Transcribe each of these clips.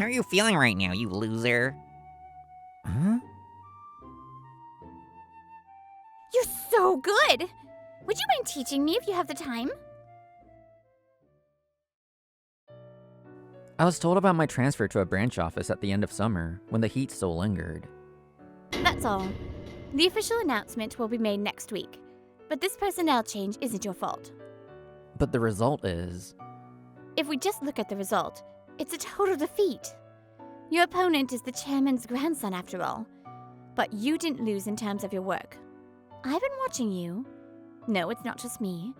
How are you feeling right now, you loser? Huh? You're so good! Would you mind teaching me if you have the time? I was told about my transfer to a branch office at the end of summer, when the heat still lingered. That's all. The official announcement will be made next week, but this personnel change isn't your fault. But the result is... If we just look at the result, it's a total defeat. Your opponent is the chairman's grandson after all, but you didn't lose in terms of your work. I've been watching you. No, it's not just me.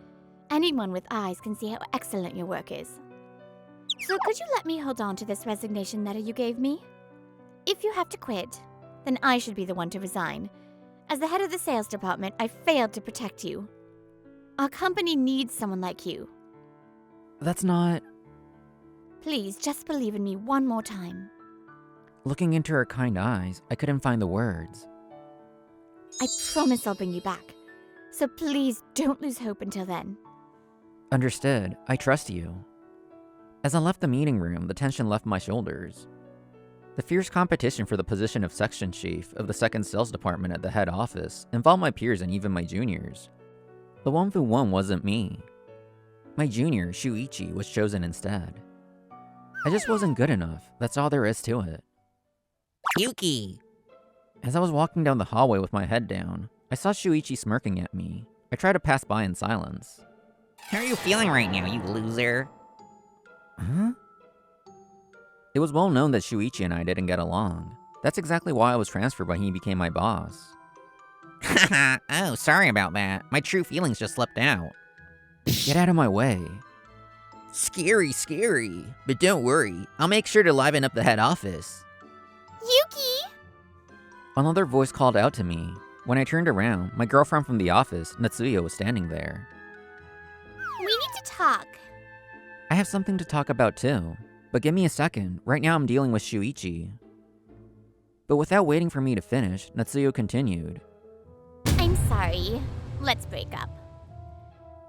Anyone with eyes can see how excellent your work is. So could you let me hold on to this resignation letter you gave me? If you have to quit, then I should be the one to resign. As the head of the sales department, I failed to protect you. Our company needs someone like you. That's not... Please, just believe in me one more time. Looking into her kind eyes, I couldn't find the words. I promise I'll bring you back. So please don't lose hope until then. Understood. I trust you. As I left the meeting room, the tension left my shoulders. The fierce competition for the position of section chief of the second sales department at the head office involved my peers and even my juniors. The one who won wasn't me. My junior, Shuichi, was chosen instead. I just wasn't good enough. That's all there is to it. Yuki! As I was walking down the hallway with my head down, I saw Shuichi smirking at me. I tried to pass by in silence. How are you feeling right now, you loser? Huh? It was well known that Shuichi and I didn't get along. That's exactly why I was transferred when he became my boss. Haha, oh, sorry about that. My true feelings just slipped out. Get out of my way. Scary. But don't worry, I'll make sure to liven up the head office. Yuki! Another voice called out to me. When I turned around, my girlfriend from the office, Natsuya, was standing there. We need to talk. I have something to talk about too, but give me a second. Right now I'm dealing with Shuichi. But without waiting for me to finish, Natsuya continued. I'm sorry. Let's break up.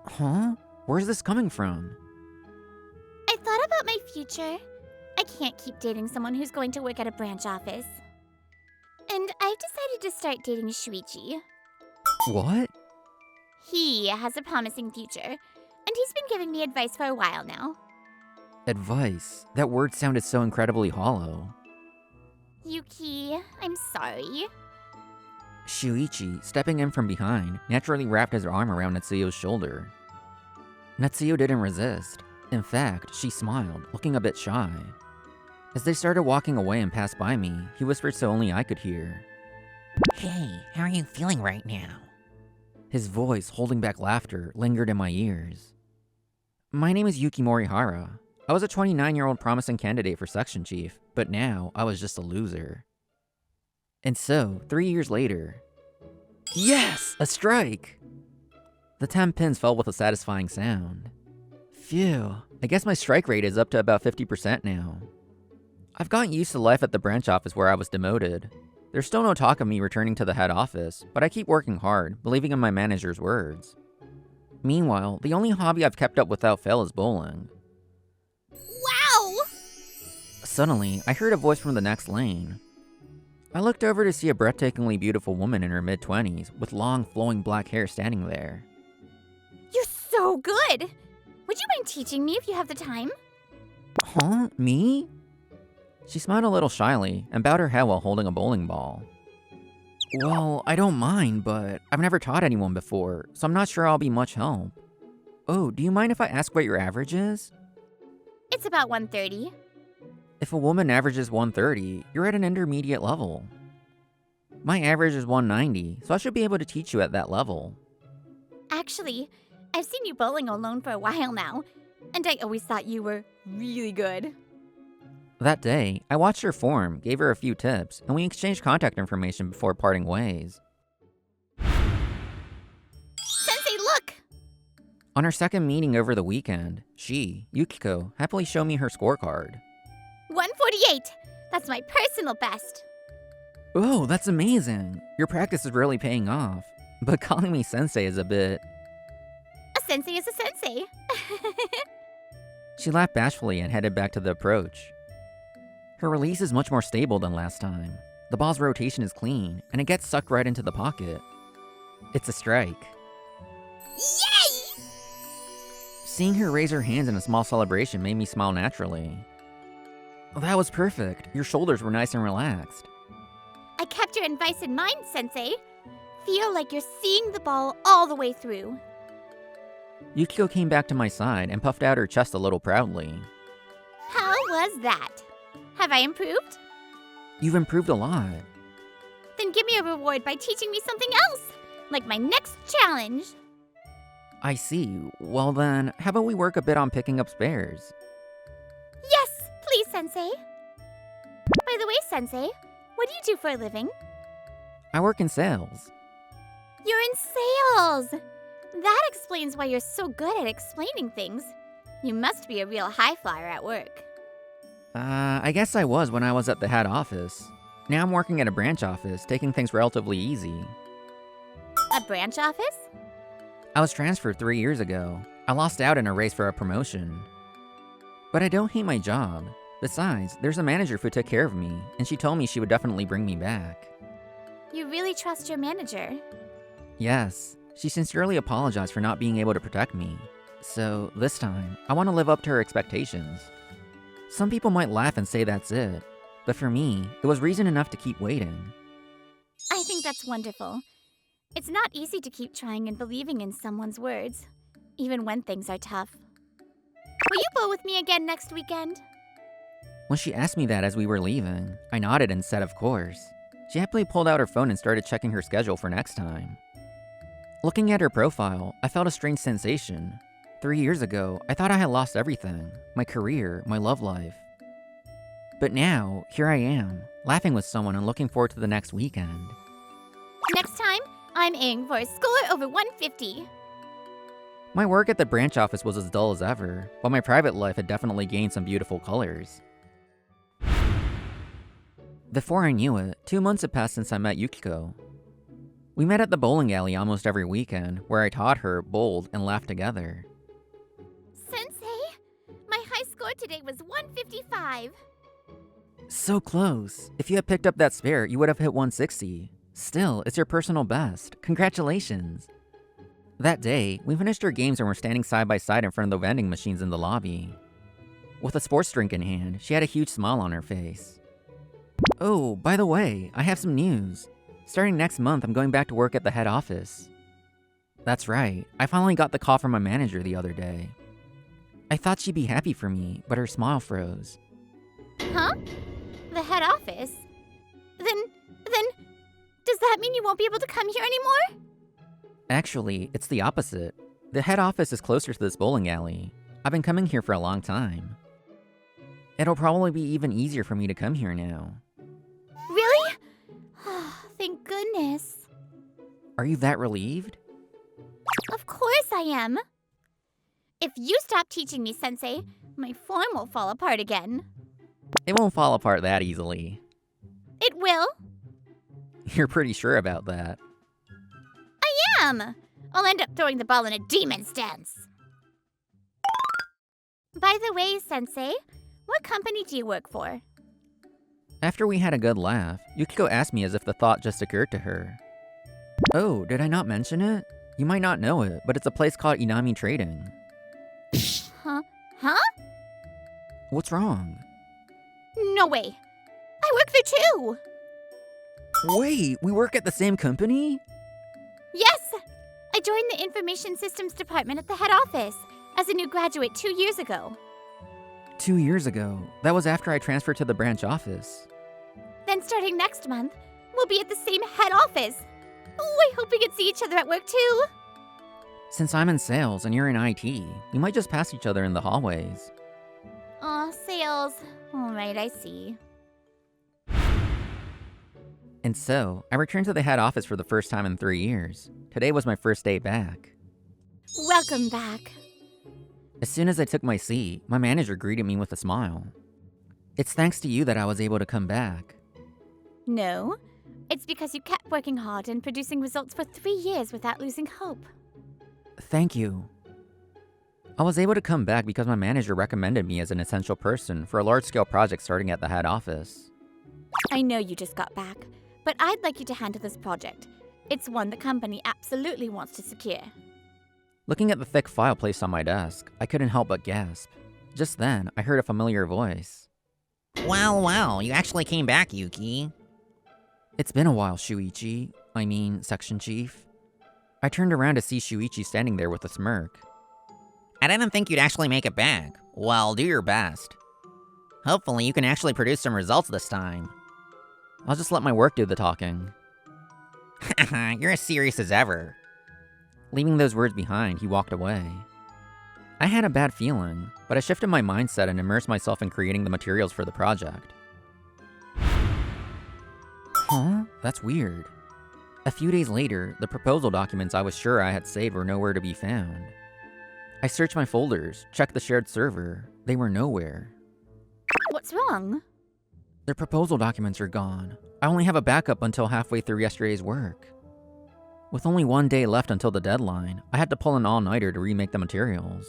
Huh? Where's this coming from? I thought about my future. I can't keep dating someone who's going to work at a branch office. And I've decided to start dating Shuichi. What? He has a promising future, and he's been giving me advice for a while now. Advice? That word sounded so incredibly hollow. Yuki, I'm sorry. Shuichi, stepping in from behind, naturally wrapped his arm around Natsuyo's shoulder. Natsuyo didn't resist. In fact, she smiled, looking a bit shy. As they started walking away and passed by me, he whispered so only I could hear. Hey, how are you feeling right now? His voice, holding back laughter, lingered in my ears. My name is Yuki Morihara. I was a 29-year-old promising candidate for section chief, but now I was just a loser. And so, 3 years later... Yes! A strike! The 10 pins fell with a satisfying sound. Phew, I guess my strike rate is up to about 50% now. I've gotten used to life at the branch office where I was demoted. There's still no talk of me returning to the head office, but I keep working hard, believing in my manager's words. Meanwhile, the only hobby I've kept up without fail is bowling. Wow! Suddenly, I heard a voice from the next lane. I looked over to see a breathtakingly beautiful woman in her mid-20s with long, flowing black hair standing there. You're so good! Would you mind teaching me if you have the time? Huh? Me? She smiled a little shyly and bowed her head while holding a bowling ball. Well, I don't mind, but I've never taught anyone before, so I'm not sure I'll be much help. Oh, do you mind if I ask what your average is? It's about 1:30. If a woman averages 130, you're at an intermediate level. My average is 190, so I should be able to teach you at that level. Actually, I've seen you bowling alone for a while now, and I always thought you were really good. That day, I watched her form, gave her a few tips, and we exchanged contact information before parting ways. Sensei, look! On our second meeting over the weekend, she, Yukiko, happily showed me her scorecard. 148! That's my personal best. Oh, that's amazing! Your practice is really paying off. But calling me sensei is a bit... A sensei is a sensei. She laughed bashfully and headed back to the approach. Her release is much more stable than last time. The ball's rotation is clean, and it gets sucked right into the pocket. It's a strike. Yay! Seeing her raise her hands in a small celebration made me smile naturally. That was perfect. Your shoulders were nice and relaxed. I kept your advice in mind, Sensei. Feel like you're seeing the ball all the way through. Yukiko came back to my side and puffed out her chest a little proudly. How was that? Have I improved? You've improved a lot. Then give me a reward by teaching me something else, like my next challenge. I see. Well then, how about we work a bit on picking up spares? Yes, please, Sensei. By the way, Sensei, what do you do for a living? I work in sales. You're in sales! That explains why you're so good at explaining things. You must be a real high flyer at work. I guess I was when I was at the head office. Now I'm working at a branch office, taking things relatively easy. A branch office? I was transferred 3 years ago. I lost out in a race for a promotion. But I don't hate my job. Besides, there's a manager who took care of me, and she told me she would definitely bring me back. You really trust your manager? Yes, she sincerely apologized for not being able to protect me. So, this time, I want to live up to her expectations. Some people might laugh and say that's it, but for me, it was reason enough to keep waiting. I think that's wonderful. It's not easy to keep trying and believing in someone's words, even when things are tough. Will you bowl with me again next weekend? When she asked me that as we were leaving, I nodded and said of course. She happily pulled out her phone and started checking her schedule for next time. Looking at her profile, I felt a strange sensation. 3 years ago, I thought I had lost everything. My career, my love life. But now, here I am, laughing with someone and looking forward to the next weekend. Next time, I'm aiming for a score over 150. My work at the branch office was as dull as ever, while my private life had definitely gained some beautiful colors. Before I knew it, 2 months had passed since I met Yukiko. We met at the bowling alley almost every weekend, where I taught her, bowled, and laughed together. Sensei, my high score today was 155. So close. If you had picked up that spare, you would have hit 160. Still, it's your personal best. Congratulations. That day, we finished our games and were standing side by side in front of the vending machines in the lobby. With a sports drink in hand, she had a huge smile on her face. Oh, by the way, I have some news. Starting next month, I'm going back to work at the head office. That's right, I finally got the call from my manager the other day. I thought she'd be happy for me, but her smile froze. Huh? The head office? Then, does that mean you won't be able to come here anymore? Actually, it's the opposite. The head office is closer to this bowling alley. I've been coming here for a long time. It'll probably be even easier for me to come here now. Really? Thank goodness. Are you that relieved? Of course I am. If you stop teaching me, Sensei, my form will fall apart again. It won't fall apart that easily. It will. You're pretty sure about that. I am. I'll end up throwing the ball in a demon's dance. By the way, Sensei, what company do you work for? After we had a good laugh, Yukiko asked me as if the thought just occurred to her. Oh, did I not mention it? You might not know it, but it's a place called Inami Trading. Huh? What's wrong? No way. I work there too. Wait, we work at the same company? Yes. I joined the Information Systems Department at the head office as a new graduate 2 years ago. 2 years ago. That was after I transferred to the branch office. Then starting next month, we'll be at the same head office. Oh, I hope we can see each other at work too. Since I'm in sales and you're in IT, we might just pass each other in the hallways. Aw, sales. All right, I see. And so, I returned to the head office for the first time in 3 years. Today was my first day back. Welcome back. As soon as I took my seat, my manager greeted me with a smile. It's thanks to you that I was able to come back. No, it's because you kept working hard and producing results for 3 years without losing hope. Thank you. I was able to come back because my manager recommended me as an essential person for a large-scale project starting at the head office. I know you just got back, but I'd like you to handle this project. It's one the company absolutely wants to secure. Looking at the thick file placed on my desk, I couldn't help but gasp. Just then, I heard a familiar voice. Well, you actually came back, Yuki. It's been a while, Section Chief. I turned around to see Shuichi standing there with a smirk. I didn't think you'd actually make it back. Well, do your best. Hopefully you can actually produce some results this time. I'll just let my work do the talking. You're as serious as ever. Leaving those words behind, he walked away. I had a bad feeling, but I shifted my mindset and immersed myself in creating the materials for the project. Huh? That's weird. A few days later, the proposal documents I was sure I had saved were nowhere to be found. I searched my folders, checked the shared server. They were nowhere. What's wrong? The proposal documents are gone. I only have a backup until halfway through yesterday's work. With only one day left until the deadline, I had to pull an all-nighter to remake the materials.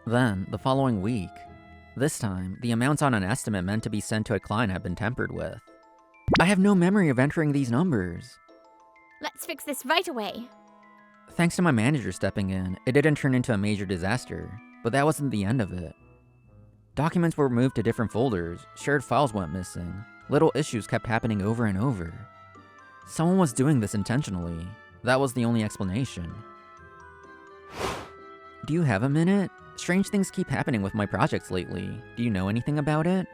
Then, the following week, this time, the amounts on an estimate meant to be sent to a client had been tampered with. I have no memory of entering these numbers. Let's fix this right away. Thanks to my manager stepping in, it didn't turn into a major disaster, but that wasn't the end of it. Documents were moved to different folders, shared files went missing, little issues kept happening over and over. Someone was doing this intentionally. That was the only explanation. Do you have a minute? Strange things keep happening with my projects lately. Do you know anything about it?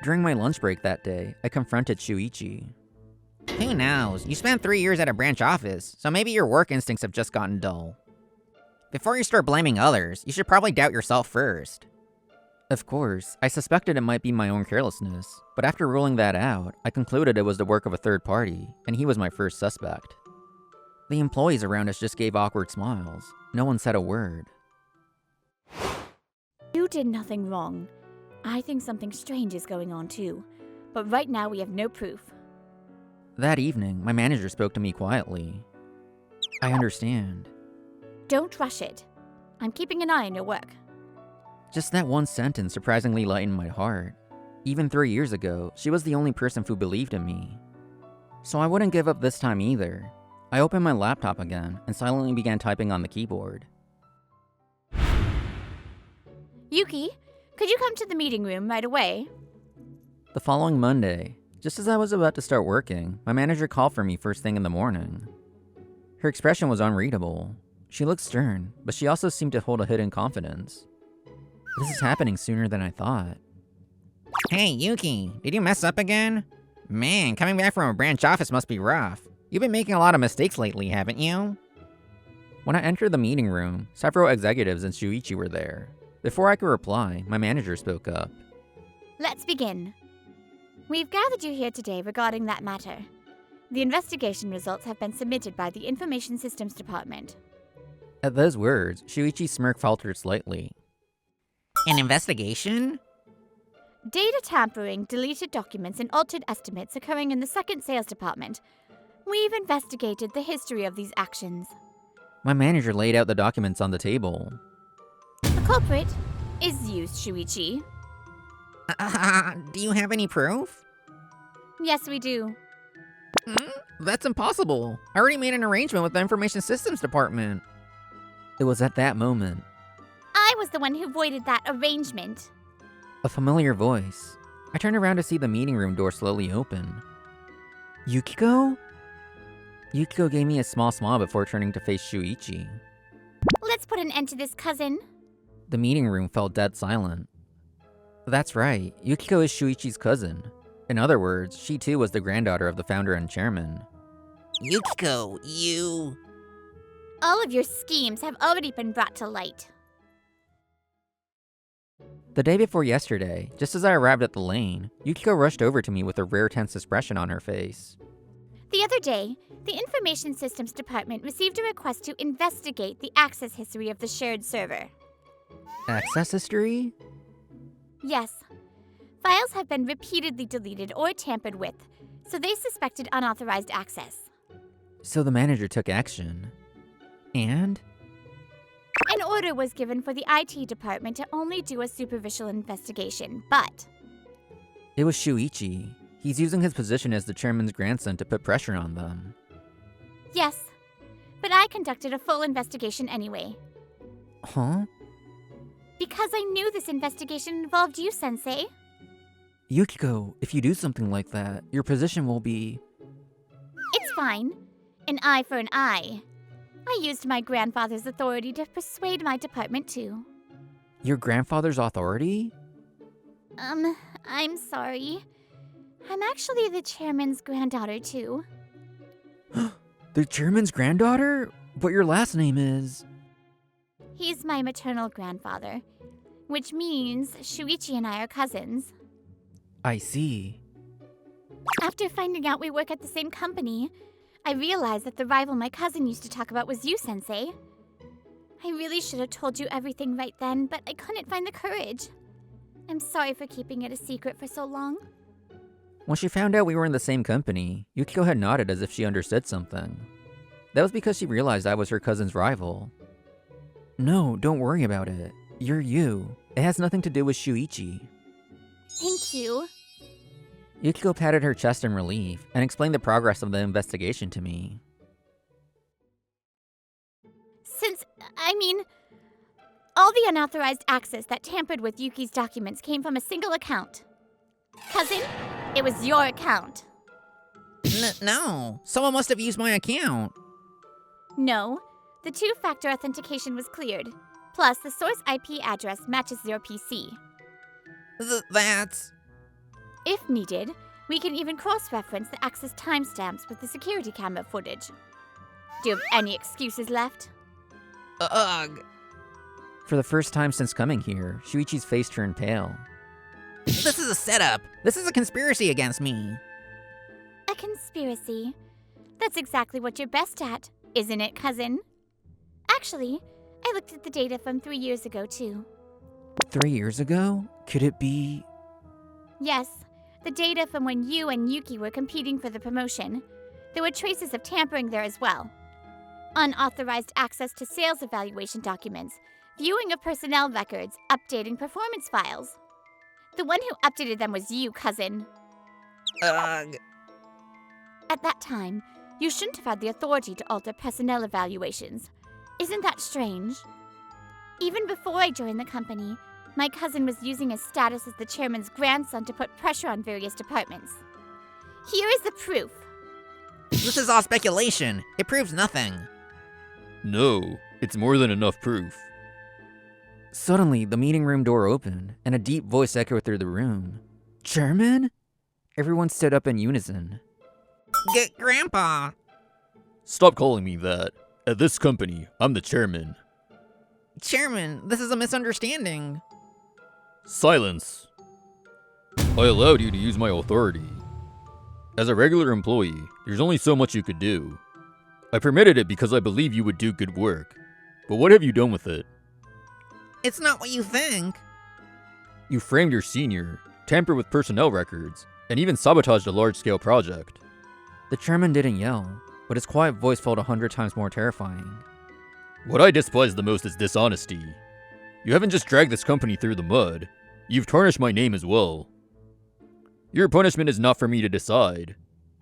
During my lunch break that day, I confronted Shuichi. Who knows? You spent 3 years at a branch office, so maybe your work instincts have just gotten dull. Before you start blaming others, you should probably doubt yourself first. Of course, I suspected it might be my own carelessness, but after ruling that out, I concluded it was the work of a third party, and he was my first suspect. The employees around us just gave awkward smiles. No one said a word. You did nothing wrong. I think something strange is going on too, but right now we have no proof. That evening, my manager spoke to me quietly. I understand. Don't rush it. I'm keeping an eye on your work. Just that one sentence surprisingly lightened my heart. Even 3 years ago, she was the only person who believed in me. So I wouldn't give up this time either. I opened my laptop again and silently began typing on the keyboard. Yuki, could you come to the meeting room right away? The following Monday, just as I was about to start working, my manager called for me first thing in the morning. Her expression was unreadable. She looked stern, but she also seemed to hold a hidden confidence. This is happening sooner than I thought. Hey, Yuki, did you mess up again? Man, coming back from a branch office must be rough. You've been making a lot of mistakes lately, haven't you? When I entered the meeting room, several executives and Shuichi were there. Before I could reply, my manager spoke up. Let's begin. We've gathered you here today regarding that matter. The investigation results have been submitted by the Information Systems Department. At those words, Shuichi's smirk faltered slightly. An investigation? Data tampering, deleted documents, and altered estimates occurring in the second sales department. We've investigated the history of these actions. My manager laid out the documents on the table. The culprit is you, Shuichi. Do you have any proof? Yes, we do. That's impossible. I already made an arrangement with the Information Systems Department. It was at that moment. I was the one who voided that arrangement. A familiar voice. I turned around to see the meeting room door slowly open. Yukiko? Yukiko gave me a small smile before turning to face Shuichi. Let's put an end to this, cousin. The meeting room fell dead silent. That's right, Yukiko is Shuichi's cousin. In other words, she too was the granddaughter of the founder and chairman. Yukiko, you... All of your schemes have already been brought to light. The day before yesterday, just as I arrived at the lane, Yukiko rushed over to me with a rare tense expression on her face. The other day, the Information Systems Department received a request to investigate the access history of the shared server. Access history? Yes. Files have been repeatedly deleted or tampered with, so they suspected unauthorized access. So the manager took action. And? An order was given for the IT department to only do a superficial investigation, but It was Shuichi. He's using his position as the chairman's grandson to put pressure on them. yes, but I conducted a full investigation anyway. Huh? Because I knew this investigation involved you, Sensei. Yukiko, if you do something like that, your position will be... It's fine. An eye for an eye. I used my grandfather's authority to persuade my department too. Your grandfather's authority? I'm sorry. I'm actually the chairman's granddaughter too. The chairman's granddaughter? But your last name is... He's my maternal grandfather, which means Shuichi and I are cousins. I see. After finding out we work at the same company, I realized that the rival my cousin used to talk about was you, Sensei. I really should have told you everything right then, but I couldn't find the courage. I'm sorry for keeping it a secret for so long. When she found out we were in the same company, Yukiko had nodded as if she understood something. That was because she realized I was her cousin's rival. No, don't worry about it. You're you. It has nothing to do with Shuichi. Thank you. Yukiko patted her chest in relief and explained the progress of the investigation to me. All the unauthorized access that tampered with Yuki's documents came from a single account. Cousin, it was your account. No, someone must have used my account. No, the two-factor authentication was cleared. Plus, the source IP address matches your PC. That's... If needed, we can even cross-reference the access timestamps with the security camera footage. Do you have any excuses left? Ugh. For the first time since coming here, Shuichi's face turned pale. This is a setup. This is a conspiracy against me. A conspiracy. That's exactly what you're best at, isn't it, cousin? Actually, I looked at the data from 3 years ago, too. 3 years ago? Could it be... Yes, the data from when you and Yuki were competing for the promotion. There were traces of tampering there as well. Unauthorized access to sales evaluation documents, viewing of personnel records, updating performance files. The one who updated them was you, cousin. Ugh. At that time, you shouldn't have had the authority to alter personnel evaluations. Isn't that strange? Even before I joined the company, my cousin was using his status as the chairman's grandson to put pressure on various departments. Here is the proof. This is all speculation. It proves nothing. No, it's more than enough proof. Suddenly, the meeting room door opened, and a deep voice echoed through the room. Chairman? Everyone stood up in unison. Grandpa. Stop calling me that. At this company, I'm the chairman. Chairman, this is a misunderstanding. Silence! I allowed you to use my authority. As a regular employee, there's only so much you could do. I permitted it because I believe you would do good work. But what have you done with it? It's not what you think. You framed your senior, tampered with personnel records, and even sabotaged a large-scale project. The chairman didn't yell, but his quiet voice felt 100 times more terrifying. What I despise the most is dishonesty. You haven't just dragged this company through the mud, you've tarnished my name as well. Your punishment is not for me to decide.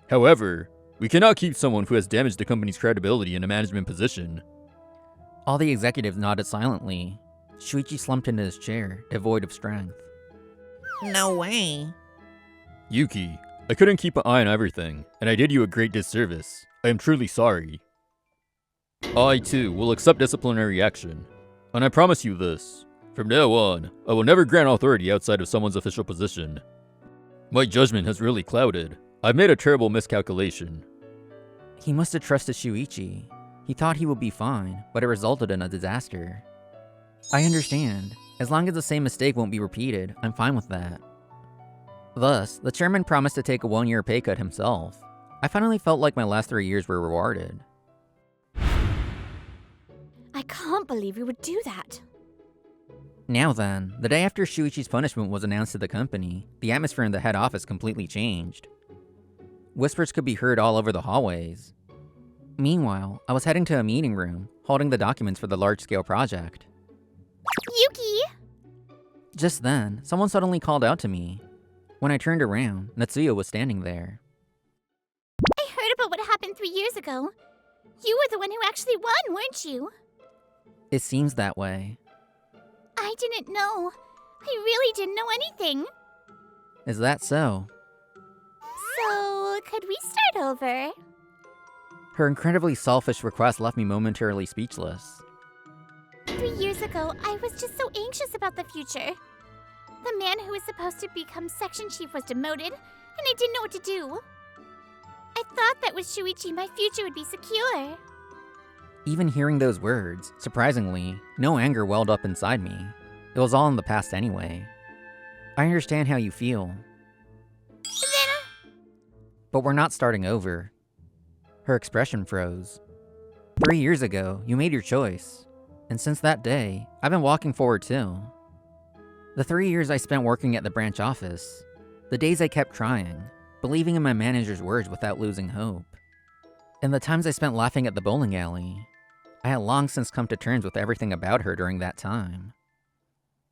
However, we cannot keep someone who has damaged the company's credibility in a management position. All the executives nodded silently. Shuichi slumped into his chair, devoid of strength. No way. Yuki, I couldn't keep an eye on everything, and I did you a great disservice. I am truly sorry. I, too, will accept disciplinary action. And I promise you this. From now on, I will never grant authority outside of someone's official position. My judgment has really clouded. I've made a terrible miscalculation. He must have trusted Shuichi. He thought he would be fine, but it resulted in a disaster. I understand. As long as the same mistake won't be repeated, I'm fine with that. Thus, the chairman promised to take a 1-year pay cut himself. I finally felt like my last 3 years were rewarded. I can't believe you would do that. Now then, the day after Shuichi's punishment was announced to the company, the atmosphere in the head office completely changed. Whispers could be heard all over the hallways. Meanwhile, I was heading to a meeting room holding the documents for the large-scale project. Yuki! Just then, someone suddenly called out to me. When I turned around, Natsuyo was standing there. I heard about what happened 3 years ago. You were the one who actually won, weren't you? It seems that way. I didn't know. I really didn't know anything. Is that so? So, could we start over? Her incredibly selfish request left me momentarily speechless. 3 years ago, I was just so anxious about the future. The man who was supposed to become section chief was demoted, and I didn't know what to do. I thought that with Shuichi, my future would be secure. Even hearing those words, surprisingly, no anger welled up inside me. It was all in the past anyway. I understand how you feel. But we're not starting over. Her expression froze. 3 years ago, you made your choice. And since that day, I've been walking forward too. The 3 years I spent working at the branch office, the days I kept trying, believing in my manager's words without losing hope, and the times I spent laughing at the bowling alley, I had long since come to terms with everything about her during that time.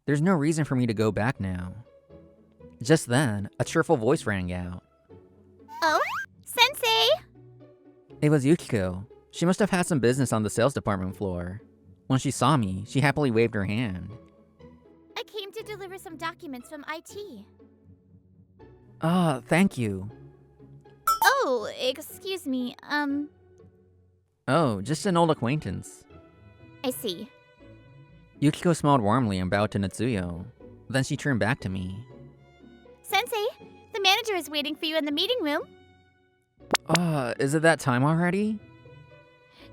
There's no reason for me to go back now. Just then, a cheerful voice rang out. Oh? Sensei! It was Yukiko. She must have had some business on the sales department floor. When she saw me, she happily waved her hand. I came to deliver some documents from IT. Thank you. Oh, excuse me, Oh, just an old acquaintance. I see. Yukiko smiled warmly and bowed to Natsuyo. Then she turned back to me. Sensei, the manager is waiting for you in the meeting room. Is it that time already?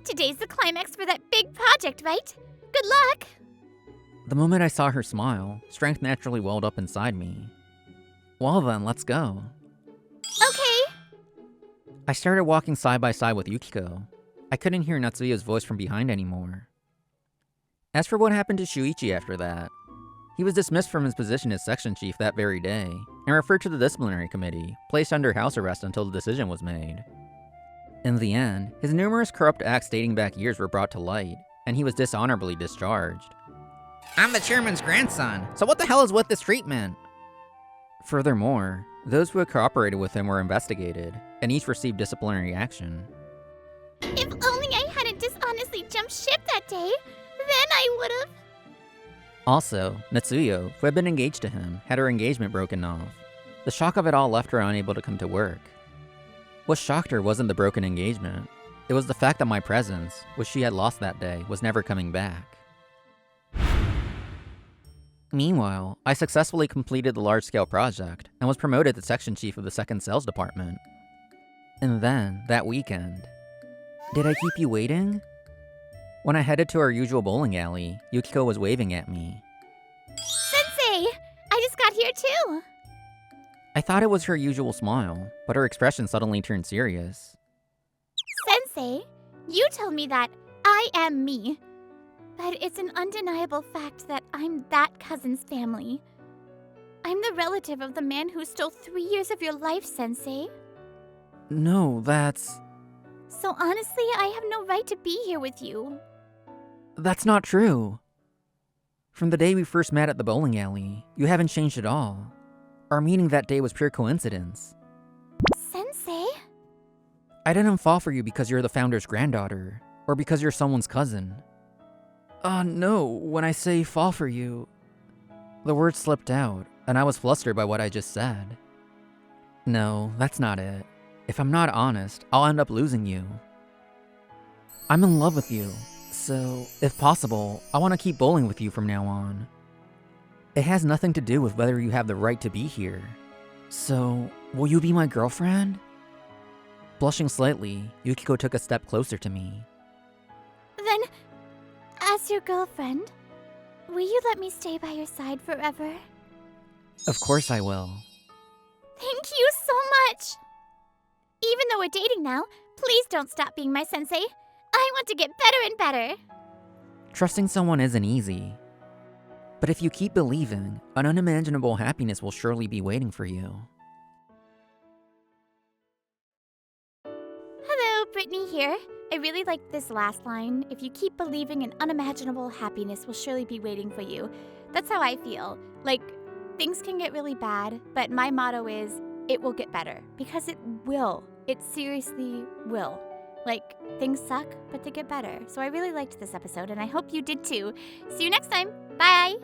Today's the climax for that big project, right? Good luck! The moment I saw her smile, strength naturally welled up inside me. Well then, let's go. Okay. I started walking side by side with Yukiko. I couldn't hear Natsuyo's voice from behind anymore. As for what happened to Shuichi after that, he was dismissed from his position as section chief that very day, and referred to the disciplinary committee, placed under house arrest until the decision was made. In the end, his numerous corrupt acts dating back years were brought to light, and he was dishonorably discharged. I'm the chairman's grandson, so what the hell is with this treatment? Furthermore, those who had cooperated with him were investigated, and each received disciplinary action. If only I hadn't dishonestly jumped ship that day, then I would've... Also, Natsuyo, who had been engaged to him, had her engagement broken off. The shock of it all left her unable to come to work. What shocked her wasn't the broken engagement. It was the fact that my presence, which she had lost that day, was never coming back. Meanwhile, I successfully completed the large-scale project and was promoted to section chief of the 2nd Sales Department. And then, that weekend... Did I keep you waiting? When I headed to our usual bowling alley, Yukiko was waving at me. Sensei! I just got here too! I thought it was her usual smile, but her expression suddenly turned serious. Sensei, you told me that I am me. But it's an undeniable fact that I'm that cousin's family. I'm the relative of the man who stole 3 years of your life, Sensei. No, that's... So honestly, I have no right to be here with you. That's not true. From the day we first met at the bowling alley, you haven't changed at all. Our meeting that day was pure coincidence. Sensei? I didn't fall for you because you're the founder's granddaughter, or because you're someone's cousin. No, when I say fall for you... The word slipped out, and I was flustered by what I just said. No, that's not it. If I'm not honest, I'll end up losing you. I'm in love with you, so, if possible, I want to keep bowling with you from now on. It has nothing to do with whether you have the right to be here. So, will you be my girlfriend? Blushing slightly, Yukiko took a step closer to me. Then, as your girlfriend, will you let me stay by your side forever? Of course I will. Thank you so much! Even though we're dating now, please don't stop being my sensei. I want to get better and better. Trusting someone isn't easy. But if you keep believing, an unimaginable happiness will surely be waiting for you. Hello, Brittany here. I really liked this last line. If you keep believing in unimaginable happiness will surely be waiting for you. That's how I feel. Like, things can get really bad, but my motto is, it will get better. Because it will. It seriously will. Like, things suck, but they get better. So I really liked this episode, and I hope you did too. See you next time. Bye!